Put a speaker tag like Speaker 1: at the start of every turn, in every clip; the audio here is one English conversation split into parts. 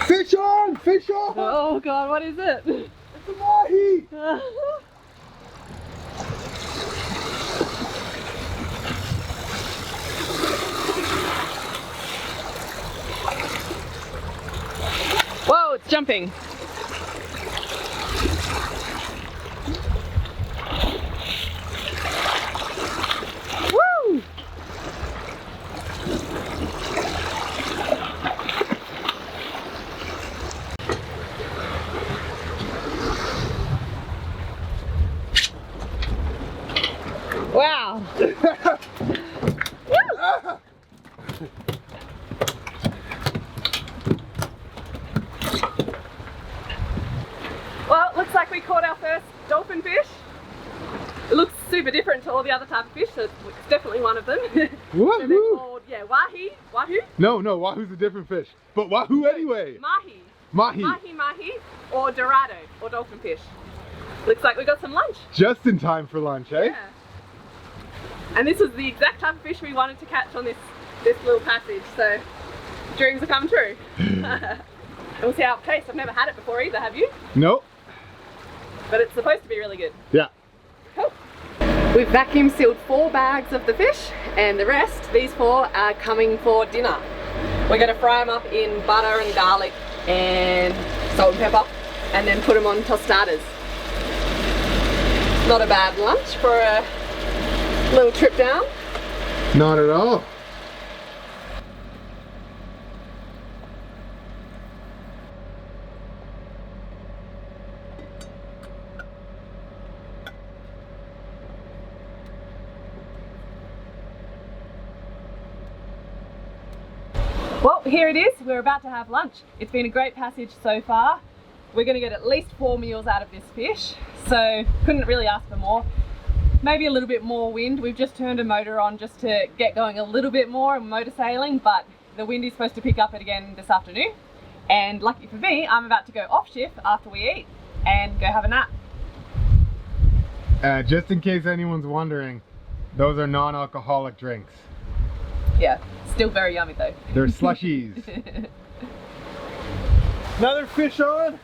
Speaker 1: Fish on! Fish on!
Speaker 2: Oh God, what is it?
Speaker 1: It's a mahi!
Speaker 2: Whoa, it's jumping. Woo! Wow. Well, it looks like we caught our first dolphin fish. It looks super different to all the other type of fish, so it's definitely one of them. So they're called, yeah, wahi. Wahoo?
Speaker 1: No, wahoo's a different fish. But wahoo anyway.
Speaker 2: Mahi.
Speaker 1: Mahi.
Speaker 2: Mahi, or dorado, or dolphin fish. Looks like we got some lunch.
Speaker 1: Just in time for lunch, eh?
Speaker 2: Yeah. And this was the exact type of fish we wanted to catch on this little passage, so dreams are coming true. And we'll see how it tastes. I've never had it before either, have you?
Speaker 1: Nope.
Speaker 2: But it's supposed to be really good.
Speaker 1: Yeah.
Speaker 2: Cool. We've vacuum sealed 4 bags of the fish, and the rest, these 4, are coming for dinner. We're going to fry them up in butter and garlic and salt and pepper, and then put them on tostadas. Not a bad lunch for a little trip down.
Speaker 1: Not at all.
Speaker 2: Well, here it is. We're about to have lunch. It's been a great passage so far. We're going to get at least 4 meals out of this fish, so couldn't really ask for more. Maybe a little bit more wind. We've just turned a motor on just to get going a little bit more and motor sailing, but the wind is supposed to pick up it again this afternoon. And lucky for me, I'm about to go off shift after we eat and go have a nap.
Speaker 1: Just in case anyone's wondering, those are non-alcoholic drinks.
Speaker 2: Yeah, still very yummy though.
Speaker 1: They're slushies. Another fish on.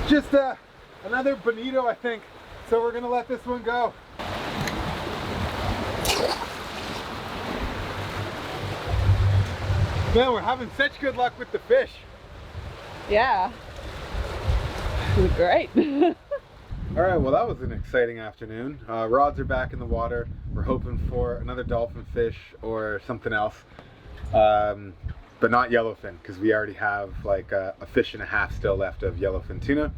Speaker 1: Just another bonito, I think. So we're gonna let this one go. Man, we're having such good luck with the fish.
Speaker 2: Yeah. Great.
Speaker 1: All right, well that was an exciting afternoon. Rods are back in the water. We're hoping for another dolphin fish or something else. But not yellowfin, because we already have like a fish and a half still left of yellowfin tuna.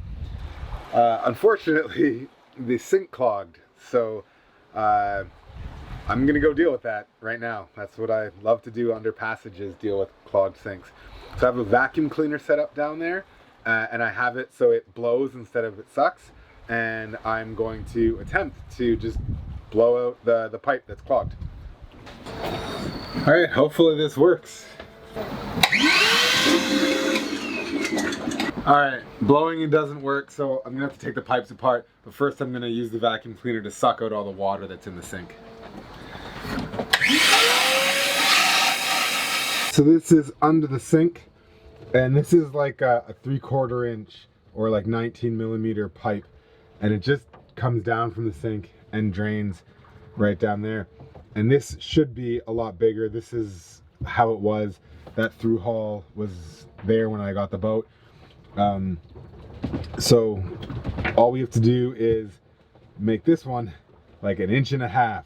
Speaker 1: Unfortunately, the sink clogged, so I'm gonna go deal with that right now. That's what I love to do under passages, deal with clogged sinks. So I have a vacuum cleaner set up down there, and I have it so it blows instead of it sucks. And I'm going to attempt to just blow out the pipe that's clogged. All right, hopefully this works. All right, blowing it doesn't work, so I'm gonna have to take the pipes apart, but first I'm gonna use the vacuum cleaner to suck out all the water that's in the sink. So this is under the sink, and this is like a 3/4 inch or like 19 millimeter pipe, and it just comes down from the sink and drains right down there. And this should be a lot bigger. This is how it was. That through hull was there when I got the boat. So all we have to do is make this one like 1.5 inches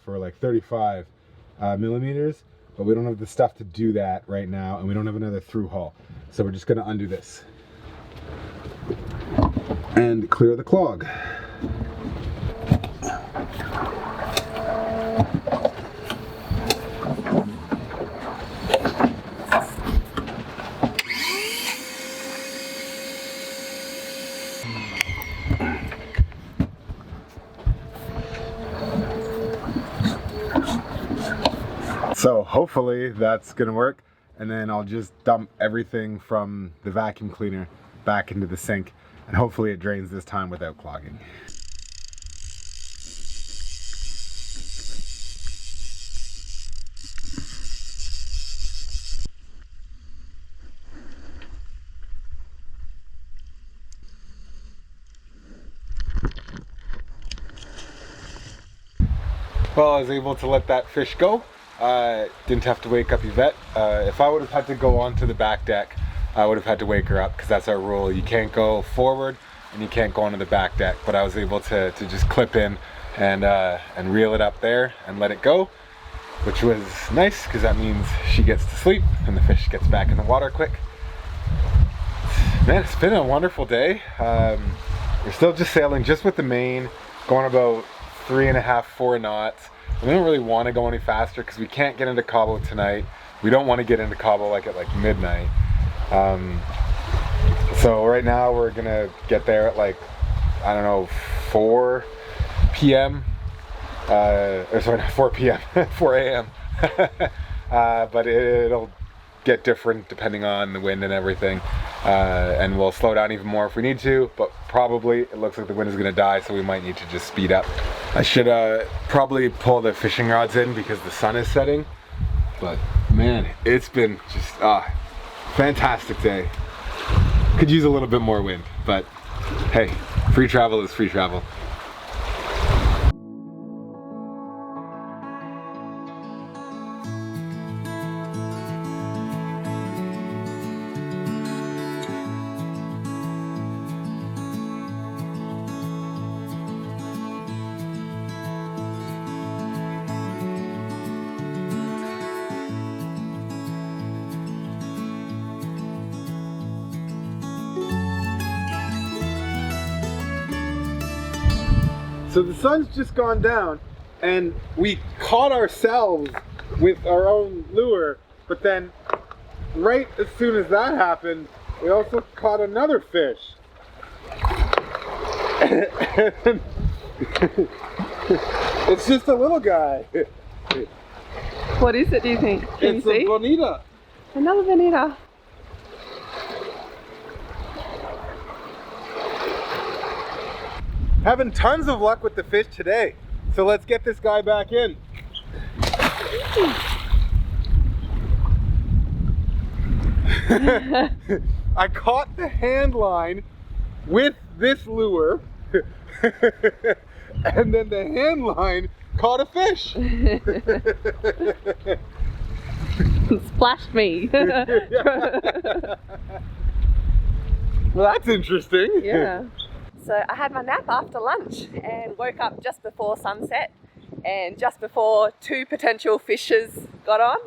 Speaker 1: or like 35 millimeters, but we don't have the stuff to do that right now, and we don't have another through hull. So we're just gonna undo this and clear the clog. So hopefully that's gonna work. and then I'll just dump everything from the vacuum cleaner back into the sink, and hopefully it drains this time without clogging. Well, I was able to let that fish go. Didn't have to wake up Yvette. If I would have had to go onto the back deck, I would have had to wake her up, because that's our rule. You can't go forward and you can't go onto the back deck. But I was able to just clip in and reel it up there and let it go, which was nice, because that means she gets to sleep and the fish gets back in the water quick. Man, it's been a wonderful day. We're still just sailing just with the main, going about 3.5, 4 knots. We don't really want to go any faster because we can't get into Cabo tonight. We don't want to get into Cabo at midnight. So right now we're gonna get there at I don't know, 4 p.m. Or sorry, not 4 p.m. 4 a.m. But it'll get different depending on the wind and everything. And we'll slow down even more if we need to, but probably it looks like the wind is going to die, so we might need to just speed up. I should probably pull the fishing rods in because the sun is setting, but man, it's been just fantastic day. Could use a little bit more wind, but hey, free travel is free travel. So the sun's just gone down and we caught ourselves with our own lure, but then right as soon as that happened, we also caught another fish. It's just a little guy.
Speaker 2: What is it, do you think? Can
Speaker 1: it's
Speaker 2: you see?
Speaker 1: A bonita.
Speaker 2: Another bonita.
Speaker 1: Having tons of luck with the fish today. So let's get this guy back in. I caught the hand line with this lure and then the hand line caught a fish.
Speaker 2: Splashed me.
Speaker 1: Well, that's interesting.
Speaker 2: Yeah. So I had my nap after lunch and woke up just before sunset and just before 2 potential fishes got on.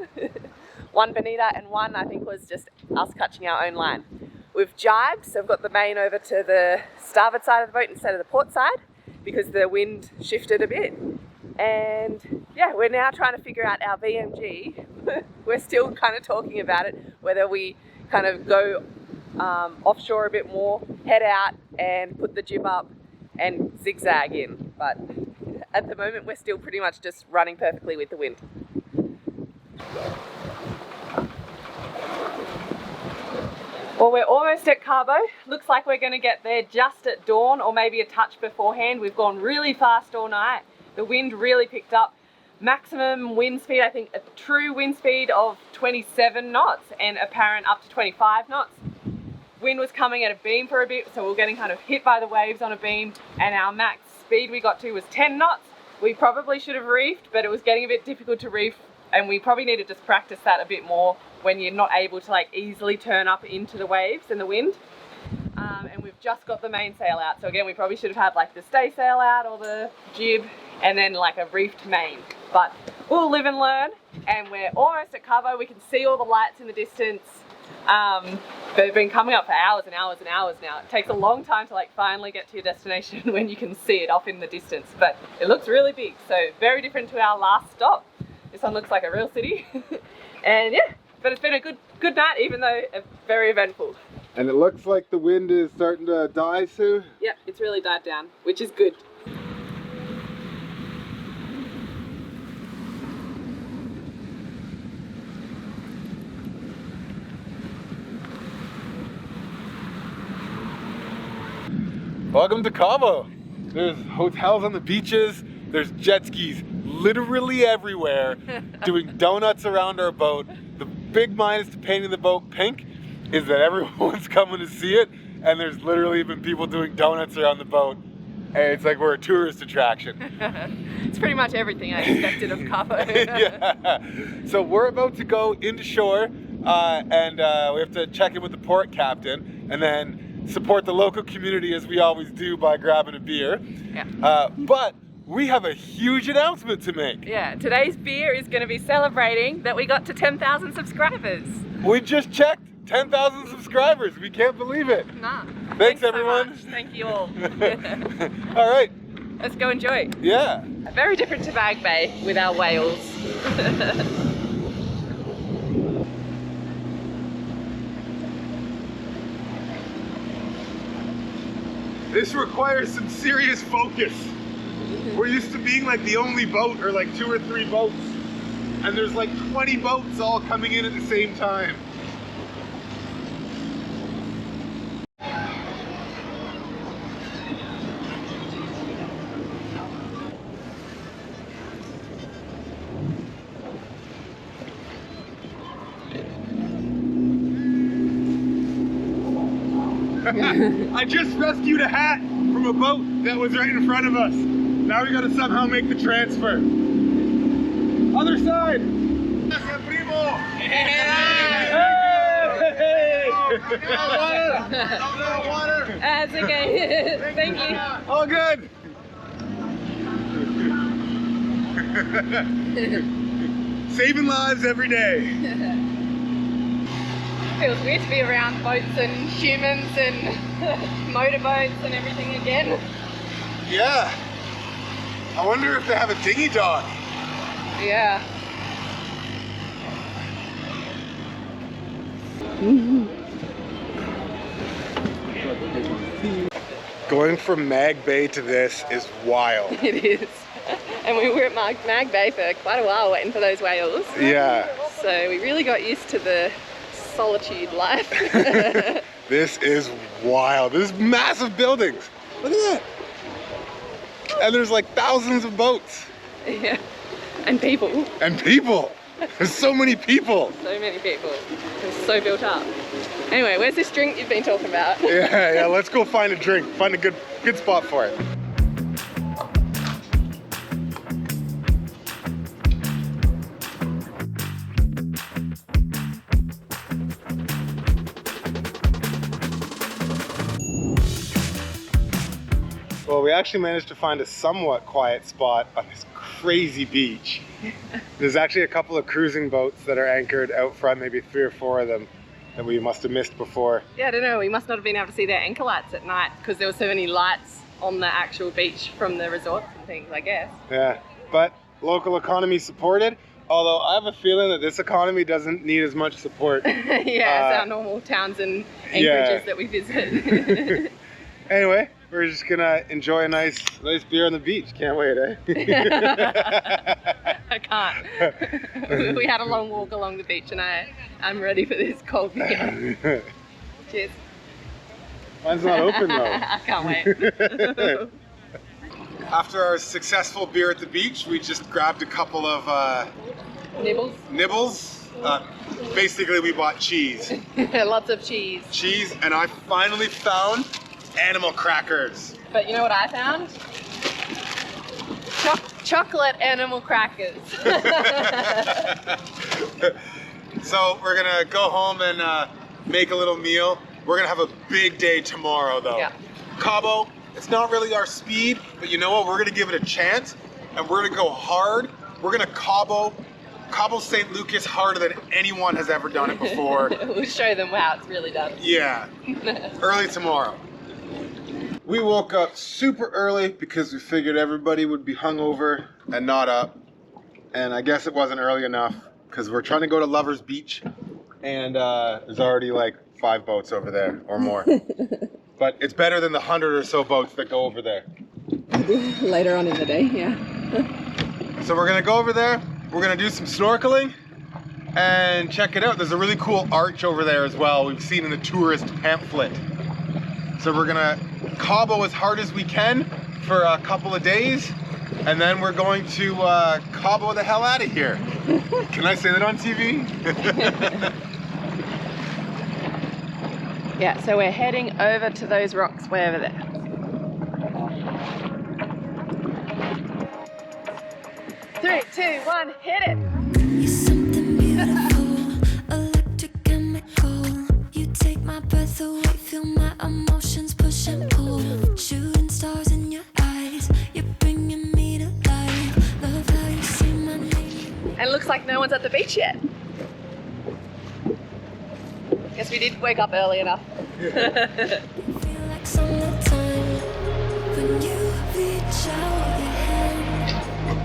Speaker 2: One bonita and one I think was just us catching our own line. We've jibed, so we've got the main over to the starboard side of the boat instead of the port side because the wind shifted a bit. And yeah, we're now trying to figure out our VMG. We're still kind of talking about it, whether we kind of go offshore a bit more, head out and put the jib up and zigzag in. But at the moment we're still pretty much just running perfectly with the wind. Well, we're almost at Cabo. Looks like we're going to get there just at dawn or maybe a touch beforehand. We've gone really fast all night. The wind really picked up. Maximum wind speed, I think a true wind speed of 27 knots and apparent up to 25 knots. Wind was coming at a beam for a bit, so we were getting kind of hit by the waves on a beam, and our max speed we got to was 10 knots. We probably should have reefed, but it was getting a bit difficult to reef, and we probably need to just practice that a bit more when you're not able to easily turn up into the waves and the wind. And we've just got the main sail out, so again we probably should have had the stay sail out or the jib and then a reefed main, but we'll live and learn. And we're almost at Cabo. We can see all the lights in the distance. They've been coming up for hours and hours and hours now. It takes a long time to finally get to your destination when you can see it off in the distance, but it looks really big, so very different to our last stop. This one looks like a real city. And yeah, but it's been a good night, even though very eventful.
Speaker 1: And it looks like the wind is starting to die soon.
Speaker 2: Yep, it's really died down, which is good.
Speaker 1: Welcome to Cabo. There's hotels on the beaches. There's jet skis literally everywhere doing donuts around our boat. The big minus to painting the boat pink is that everyone's coming to see it, and there's literally been people doing donuts around the boat. And it's like we're a tourist attraction.
Speaker 2: It's pretty much everything I expected of Cabo.
Speaker 1: Yeah. So we're about to go into shore and we have to check in with the port captain and then support the local community as we always do by grabbing a beer.
Speaker 2: Yeah.
Speaker 1: But we have a huge announcement to make.
Speaker 2: Yeah, today's beer is going to be celebrating that we got to 10,000 subscribers.
Speaker 1: We just checked 10,000 subscribers. We can't believe it.
Speaker 2: Nah.
Speaker 1: Thanks everyone.
Speaker 2: So much. Thank you all.
Speaker 1: All right.
Speaker 2: Let's go enjoy.
Speaker 1: Yeah.
Speaker 2: Very different to Mag Bay with our whales.
Speaker 1: This requires some serious focus. We're used to being like the only boat or like 2 or 3 boats. And there's like 20 boats all coming in at the same time. I just rescued a hat from a boat that was right in front of us. Now we gotta somehow make the transfer. Other side!
Speaker 2: That's okay. Thank you.
Speaker 1: All good! Saving lives every day.
Speaker 2: Feels weird to be around boats and humans and motorboats and everything again.
Speaker 1: Yeah. I wonder if they have a dinghy dock.
Speaker 2: Yeah.
Speaker 1: Going from Mag Bay to this is wild.
Speaker 2: It is. And we were at Mag Bay for quite a while waiting for those whales.
Speaker 1: Yeah.
Speaker 2: So we really got used to the solitude life.
Speaker 1: This is wild. There's massive buildings. Look at that. And there's like thousands of boats.
Speaker 2: Yeah. And people.
Speaker 1: And people. There's so many people.
Speaker 2: So many people. It's so built up. Anyway, where's this drink you've been talking about?
Speaker 1: Yeah, let's go find a drink. Find a good spot for it. Well, we actually managed to find a somewhat quiet spot on this crazy beach. There's actually a couple of cruising boats that are anchored out front, maybe 3 or 4 of them that we must have missed before.
Speaker 2: Yeah, I don't know, we must not have been able to see their anchor lights at night because there were so many lights on the actual beach from the resorts and things, I guess.
Speaker 1: Yeah, but local economy supported, although I have a feeling that this economy doesn't need as much support.
Speaker 2: Yeah, it's our normal towns and anchorages that we visit.
Speaker 1: Anyway, we're just gonna enjoy a nice beer on the beach. Can't wait, eh?
Speaker 2: I can't. We had a long walk along the beach and I'm ready for this cold beer. Cheers.
Speaker 1: Mine's not open though.
Speaker 2: I can't wait.
Speaker 1: After our successful beer at the beach, we just grabbed a couple of nibbles. Basically, we bought cheese.
Speaker 2: Lots of cheese.
Speaker 1: Cheese, and I finally found animal crackers.
Speaker 2: But you know what I found? Chocolate animal crackers.
Speaker 1: So we're gonna go home and make a little meal. We're gonna have a big day tomorrow though.
Speaker 2: Yeah.
Speaker 1: Cabo, it's not really our speed, but you know what? We're gonna give it a chance and we're gonna go hard. We're gonna Cabo St. Lucas harder than anyone has ever done it before.
Speaker 2: We'll show them how it's really done.
Speaker 1: Yeah, early tomorrow. We woke up super early because we figured everybody would be hungover and not up. And I guess it wasn't early enough because we're trying to go to Lovers Beach and there's already like 5 boats over there or more. But it's better than the 100 or so boats that go over there.
Speaker 2: Later on in the day, yeah.
Speaker 1: So we're gonna go over there, we're gonna do some snorkeling and check it out. There's a really cool arch over there as well. We've seen in the tourist pamphlet. So we're gonna Cabo as hard as we can for a couple of days, and then we're going to Cabo the hell out of here. Can I say that on TV?
Speaker 2: Yeah, so we're heading over to those rocks way over there. Three, two, one, hit it!
Speaker 3: You're something beautiful, electric chemical. You take my breath away, feel my emotions push and pull. Shooting stars in your eyes, you're bringing me to life. Love how you say my name.
Speaker 2: And it looks like no one's at the beach yet. Guess we did wake up early enough.
Speaker 3: Feel like summertime when you reach out your hand.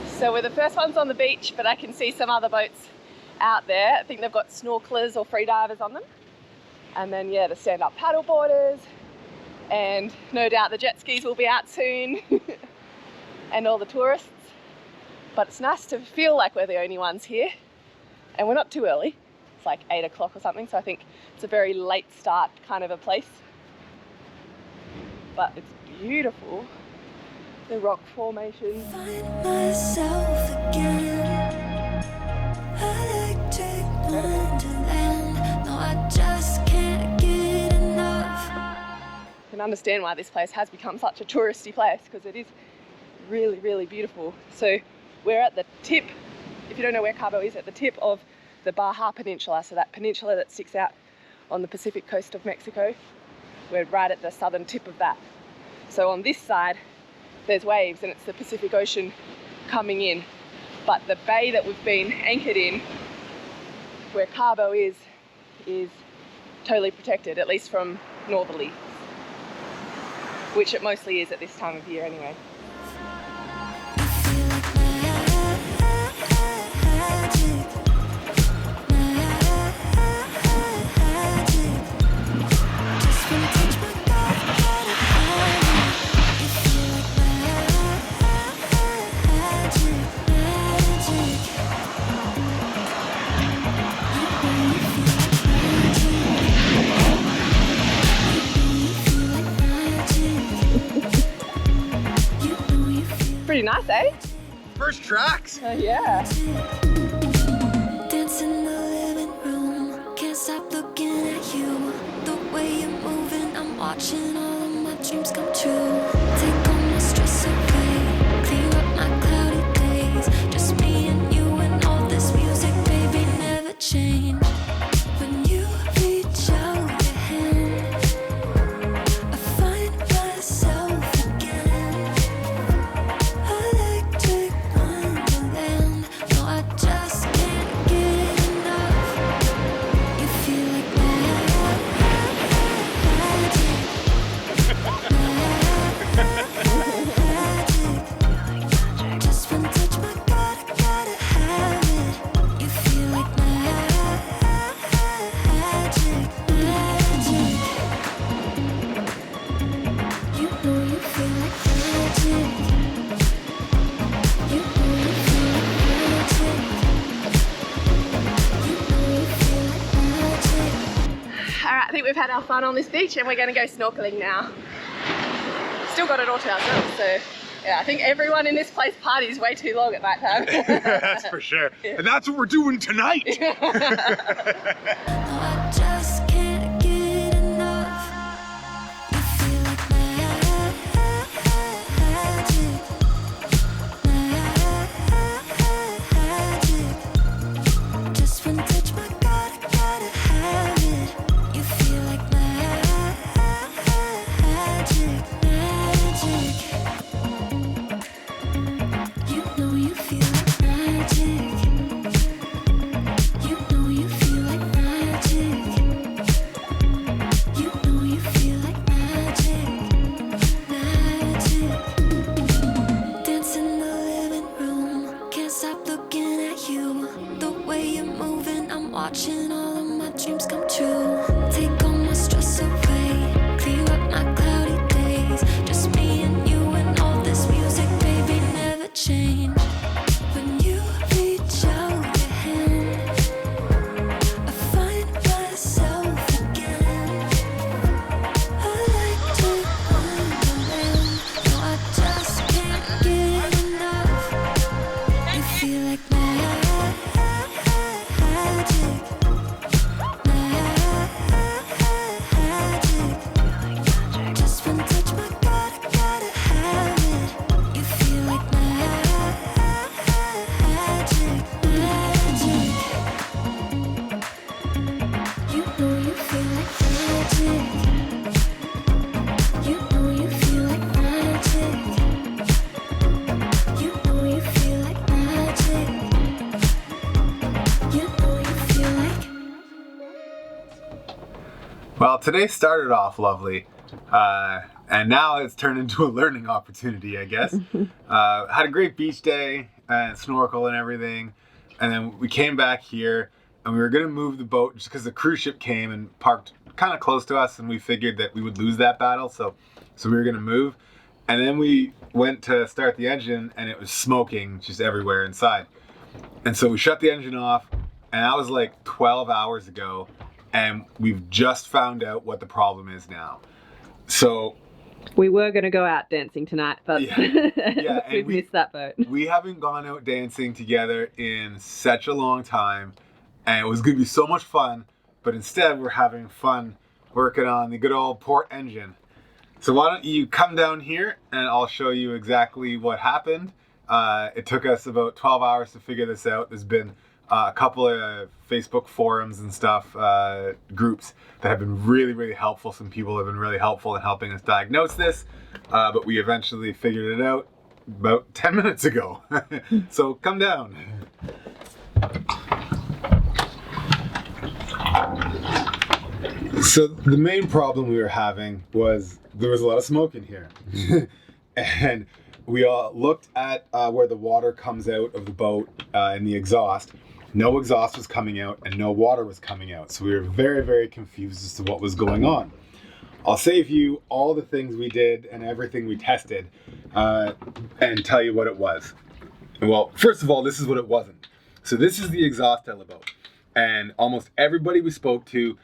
Speaker 2: So we're the first ones on the beach, but I can see some other boats out there. I think they've got snorkelers or free divers on them. And then yeah, the stand-up paddle boarders, and no doubt the jet skis will be out soon, and all the tourists. But it's nice to feel like we're the only ones here, and we're not too early. It's like 8 o'clock or something, so I think it's a very late start kind of a place. But it's beautiful, the rock formation.
Speaker 3: Find myself again. Electric wonderland. No, I just can't get enough.
Speaker 2: I can understand why this place has become such a touristy place, because it is really, really beautiful. So we're at the tip, if you don't know where Cabo is, at the tip of the Baja Peninsula, so that peninsula that sticks out on the Pacific coast of Mexico. We're right at the southern tip of that. So on this side, there's waves and it's the Pacific Ocean coming in. But the bay that we've been anchored in, where Cabo is totally protected, at least from northerlies, which it mostly is at this time of year anyway. Pretty nice, eh?
Speaker 1: First tracks.
Speaker 2: Yeah.
Speaker 3: Dance in the living room, can't stop looking at you. The way you're moving, I'm watching all of my dreams come true. Take all my stress away, clear up my cloudy days. Just me and you and all this music, baby, never change. When you reach out your hand, I find myself again. Electric wonderland. No, I just can't get enough. You feel like magic. Just one touch, my God, I gotta have it. You feel like magic. You know you feel like magic. You know you feel like magic. You know you feel like magic.
Speaker 2: All right, I think we've had our fun on this beach and we're going to go snorkeling now. Still got it all to ourselves, so yeah, I think everyone in this place parties way too long at night time.
Speaker 1: That's for sure. And that's what we're doing tonight.
Speaker 3: No, I just can't get enough. You feel like magic. Just one touch, my God, I gotta have it. You feel like magic. You know you feel like magic. You know you feel like magic.
Speaker 1: Well, today started off lovely, and now it's turned into a learning opportunity, I guess. Had a great beach day, and snorkel and everything, and then we came back here, and we were gonna move the boat just because the cruise ship came and parked kind of close to us, and we figured that we would lose that battle, so we were gonna move. And then we went to start the engine, and it was smoking just everywhere inside. And so we shut the engine off, and that was like 12 hours ago. And we've just found out what the problem is now. So
Speaker 2: we were going to go out dancing tonight, but
Speaker 1: yeah,
Speaker 2: we've missed that boat.
Speaker 1: We haven't gone out dancing together in such a long time, and it was going to be so much fun, but instead we're having fun working on the good old port engine. So why don't you come down here and I'll show you exactly what happened. It took us about 12 hours to figure this out. There's been a couple of Facebook forums and stuff, groups that have been really, really helpful. Some people have been really helpful in helping us diagnose this, but we eventually figured it out about 10 minutes ago. So come down. So the main problem we were having was there was a lot of smoke in here. And we all looked at where the water comes out of the boat in the exhaust. No exhaust was coming out and no water was coming out. So we were very, very confused as to what was going on. I'll save you all the things we did and everything we tested and tell you what it was. Well, first of all, this is what it wasn't. So this is the exhaust elbow. And almost everybody we spoke to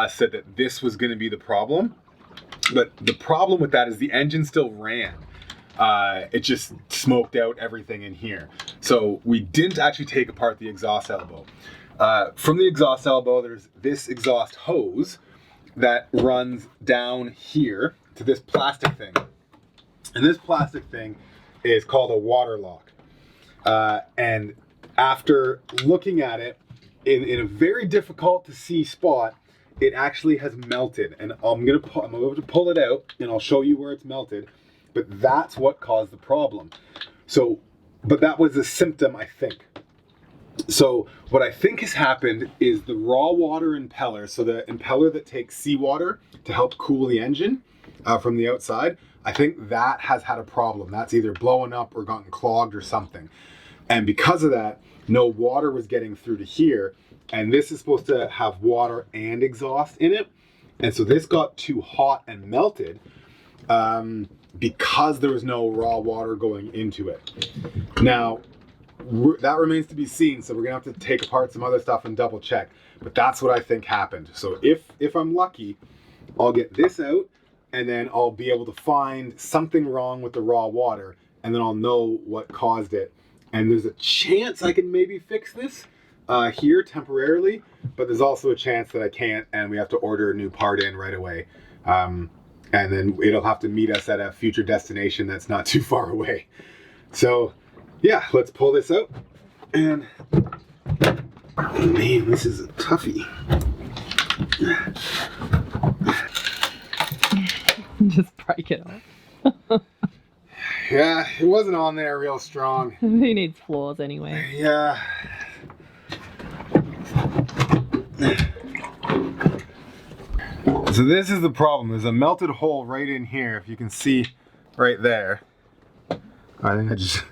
Speaker 1: said that this was going to be the problem. But the problem with that is the engine still ran. It just smoked out everything in here. So we didn't actually take apart the exhaust elbow. From the exhaust elbow, there's this exhaust hose that runs down here to this plastic thing. And this plastic thing is called a water lock. And after looking at it in a very difficult to see spot, it actually has melted. And I'm going to pull it out and I'll show you where it's melted. But that's what caused the problem. So, but that was a symptom, I think. So what I think has happened is the raw water impeller, so the impeller that takes seawater to help cool the engine from the outside, I think that has had a problem. That's either blowing up or gotten clogged or something. And because of that, no water was getting through to here. And this is supposed to have water and exhaust in it. And so this got too hot and melted. Because there was no raw water going into it. Now, that remains to be seen, so we're gonna have to take apart some other stuff and double check. But that's what I think happened. So if I'm lucky, I'll get this out, and then I'll be able to find something wrong with the raw water, and then I'll know what caused it. And there's a chance I can maybe fix this here temporarily, but there's also a chance that I can't, and we have to order a new part in right away. And then it'll have to meet us at a future destination that's not too far away. So yeah, let's pull this out. And man, this is a toughie.
Speaker 2: Just break it off.
Speaker 1: Yeah, it wasn't on there real strong.
Speaker 2: Who needs floors anyway?
Speaker 1: Yeah. So this is the problem. There's a melted hole right in here, if you can see right there. I think I just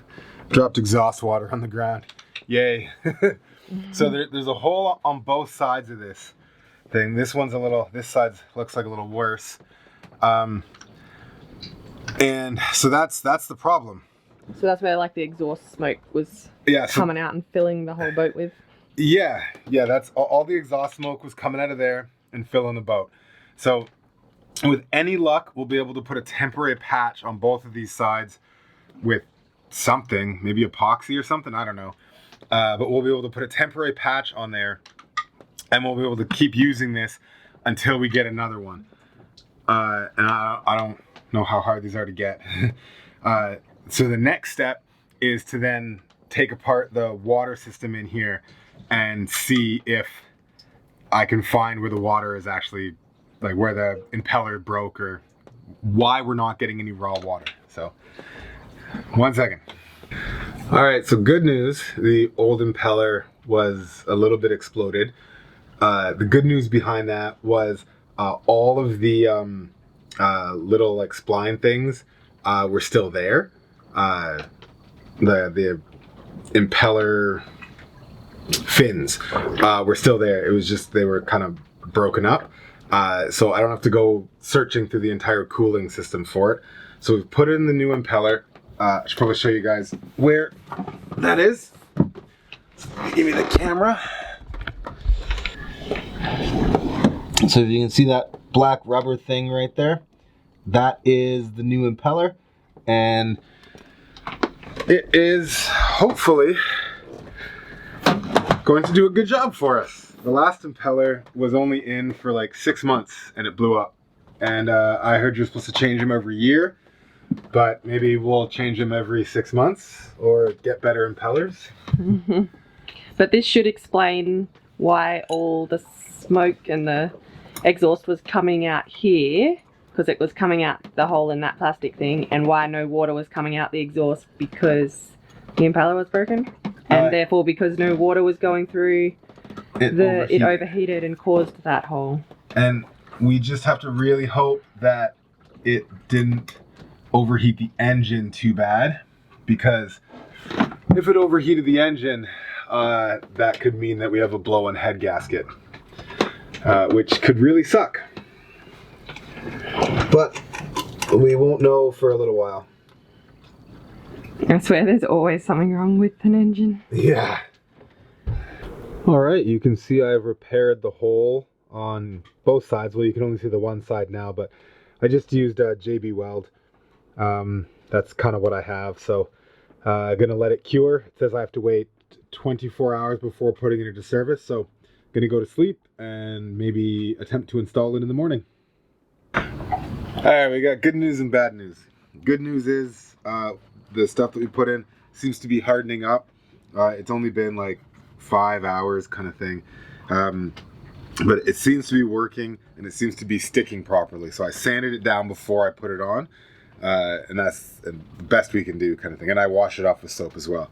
Speaker 1: dropped exhaust water on the ground. Yay. So there's a hole on both sides of this thing. This one's this side looks like a little worse. And so that's the problem.
Speaker 2: So that's where like the exhaust smoke was coming out and filling the whole boat with?
Speaker 1: Yeah, that's all the exhaust smoke was coming out of there and filling the boat. So with any luck, we'll be able to put a temporary patch on both of these sides with something, maybe epoxy or something, I don't know. But we'll be able to put a temporary patch on there and we'll be able to keep using this until we get another one. And I don't know how hard these are to get. So the next step is to then take apart the water system in here and see if I can find where the water is actually, like where the impeller broke or why we're not getting any raw water. So 1 second. All right, so good news. The old impeller was a little bit exploded. the good news behind that was all of the little like spline things were still there. The impeller fins were still there. It was just they were kind of broken up. So I don't have to go searching through the entire cooling system for it. So we've put in the new impeller. I should probably show you guys where that is. Give me the camera. So if you can see that black rubber thing right there, that is the new impeller, and it is hopefully going to do a good job for us. The last impeller was only in for like 6 months and it blew up, and I heard you're supposed to change them every year, but maybe we'll change them every 6 months or get better impellers.
Speaker 2: Mm-hmm. But this should explain why all the smoke and the exhaust was coming out here, because it was coming out the hole in that plastic thing, and why no water was coming out the exhaust, because the impeller was broken, and therefore because no water was going through, it overheated and caused that hole. And
Speaker 1: we just have to really hope that it didn't overheat the engine too bad, because if it overheated the engine, that could mean that we have a blow-in head gasket, which could really suck. But we won't know for a little while.
Speaker 2: I swear there's always something wrong with an engine.
Speaker 1: Yeah. Alright, you can see I've repaired the hole on both sides. Well, you can only see the one side now, but I just used JB Weld. That's kind of what I have. So I'm going to let it cure. It says I have to wait 24 hours before putting it into service. So I'm going to go to sleep and maybe attempt to install it in the morning. Alright, we got good news and bad news. Good news is the stuff that we put in seems to be hardening up. It's only been like 5 hours kind of thing. But it seems to be working and it seems to be sticking properly. So I sanded it down before I put it on. And that's the best we can do kind of thing. And I wash it off with soap as well.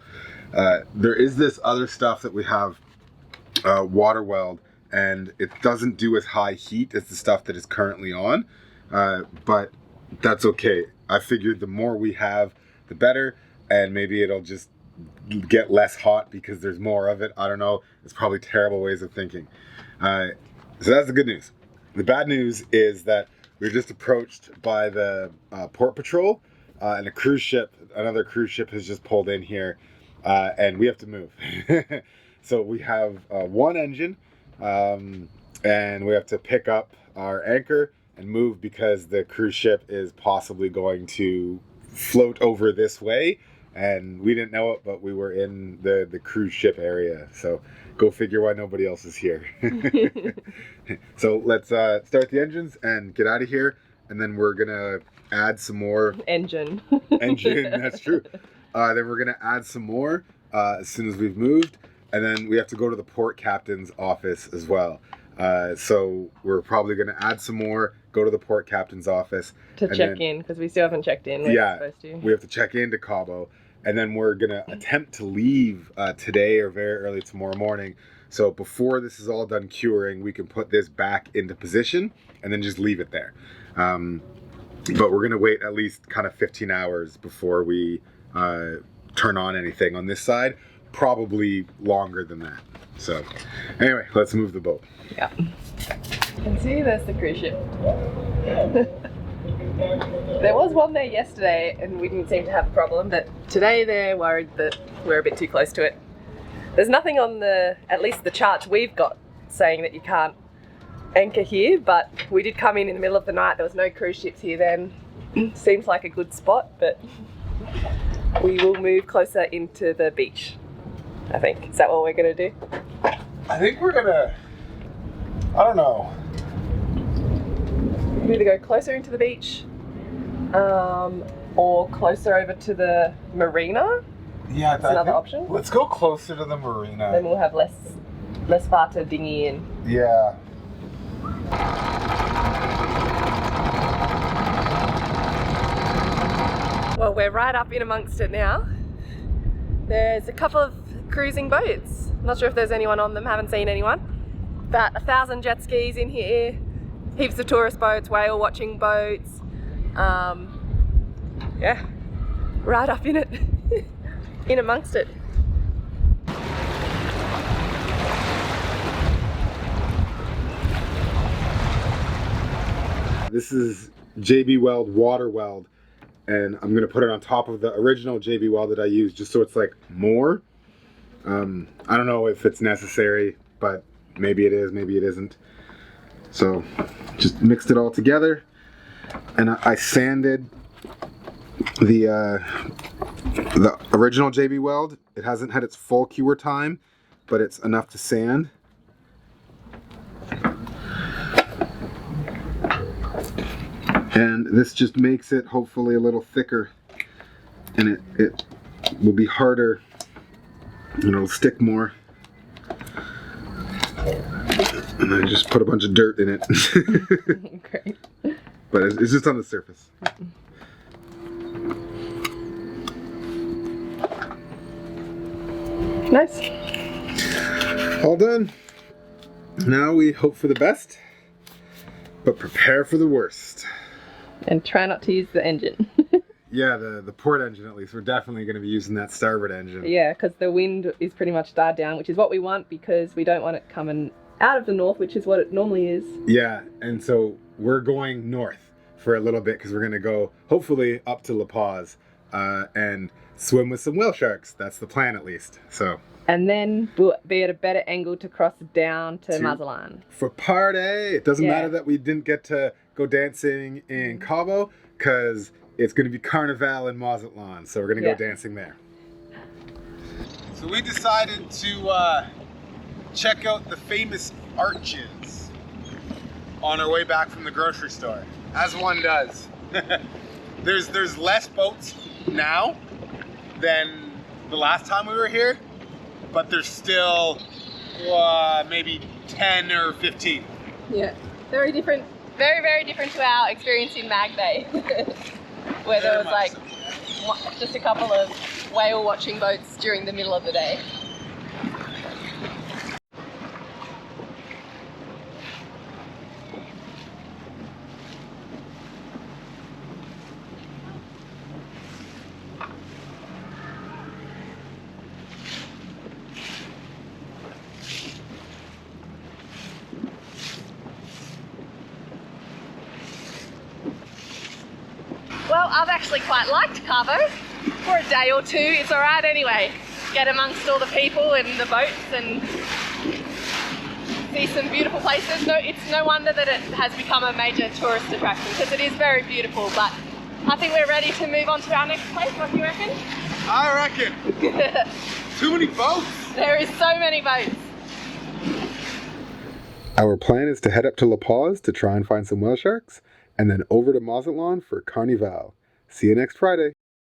Speaker 1: There is this other stuff that we have, water weld, and it doesn't do as high heat as the stuff that is currently on. But that's okay. I figured the more we have, the better, and maybe it'll just get less hot because there's more of it. I don't know. It's probably terrible ways of thinking. So that's the good news. The bad news is that we were just approached by the port patrol, and a cruise ship, another cruise ship has just pulled in here, and we have to move. So we have one engine, and we have to pick up our anchor and move because the cruise ship is possibly going to float over this way, and we didn't know it, but we were in the cruise ship area. So go figure why nobody else is here. So let's start the engines and get out of here, and then we're gonna add some more
Speaker 2: engine.
Speaker 1: That's true. Then we're gonna add some more as soon as we've moved, and then we have to go to the port captain's office as well. So we're probably going to add some more, go to the port captain's office.
Speaker 2: To check in, because we still haven't checked in. We're supposed to.
Speaker 1: We have to check into Cabo. And then we're going to attempt to leave today or very early tomorrow morning. So before this is all done curing, we can put this back into position and then just leave it there. But we're going to wait at least kind of 15 hours before we turn on anything on this side. Probably longer than that. So anyway, let's move the boat.
Speaker 2: Yeah. You can see there's the cruise ship. There was one there yesterday and we didn't seem to have a problem, but today they're worried that we're a bit too close to it. There's nothing on at least the charts we've got, saying that you can't anchor here, but we did come in the middle of the night. There was no cruise ships here then. Seems like a good spot, but we will move closer into the beach, I think. Is that what we're going to do?
Speaker 1: I think we're going to, I don't know.
Speaker 2: We either go closer into the beach or closer over to the marina.
Speaker 1: Yeah,
Speaker 2: that's another option.
Speaker 1: Let's go closer to the marina.
Speaker 2: Then we'll have less far to dinghy in.
Speaker 1: Yeah.
Speaker 2: Well, we're right up in amongst it now. There's a couple of cruising boats. Not sure if there's anyone on them, haven't seen anyone. About 1,000 jet skis in here, heaps of tourist boats, whale watching boats. Yeah, right up in it, in amongst it.
Speaker 1: This is JB Weld water weld, and I'm gonna put it on top of the original JB Weld that I used, just so it's like more. I don't know if it's necessary, but maybe it is, maybe it isn't. So just mixed it all together, and I sanded the original JB Weld. It hasn't had its full cure time, but it's enough to sand. And this just makes it hopefully a little thicker, and it will be harder, and it'll stick more. And I just put a bunch of dirt in it.
Speaker 2: Great.
Speaker 1: But it's just on the surface.
Speaker 2: Nice.
Speaker 1: All done. Now we hope for the best, but prepare for the worst.
Speaker 2: And try not to use the engine.
Speaker 1: Yeah, the port engine at least. We're definitely going to be using that starboard engine.
Speaker 2: Yeah, because the wind is pretty much died down, which is what we want, because we don't want it coming out of the north, which is what it normally is.
Speaker 1: Yeah, and so we're going north for a little bit, because we're going to go hopefully up to La Paz and swim with some whale sharks. That's the plan, at least. So.
Speaker 2: And then we'll be at a better angle to cross down to Mazatlan.
Speaker 1: For party! It doesn't
Speaker 2: Yeah.
Speaker 1: matter that we didn't get to go dancing in Cabo, because it's going to be Carnival in Mazatlan, so we're going to go dancing there. So we decided to check out the famous arches on our way back from the grocery store, as one does. There's less boats now than the last time we were here, but there's still maybe 10 or 15.
Speaker 2: Yeah, very different, very different to our experience in Mag Bay, where there was like just a couple of whale watching boats during the middle of the day. Well, I've actually quite liked Cabo for a day or two. It's all right anyway. Get amongst all the people and the boats and see some beautiful places. No, it's no wonder that it has become a major tourist attraction, because it is very beautiful. But I think we're ready to move on to our next place. What do you reckon?
Speaker 1: I reckon. Too many boats.
Speaker 2: There is so many boats.
Speaker 1: Our plan is to head up to La Paz to try and find some whale sharks, and then over to Mazatlan for Carnival. See you next Friday.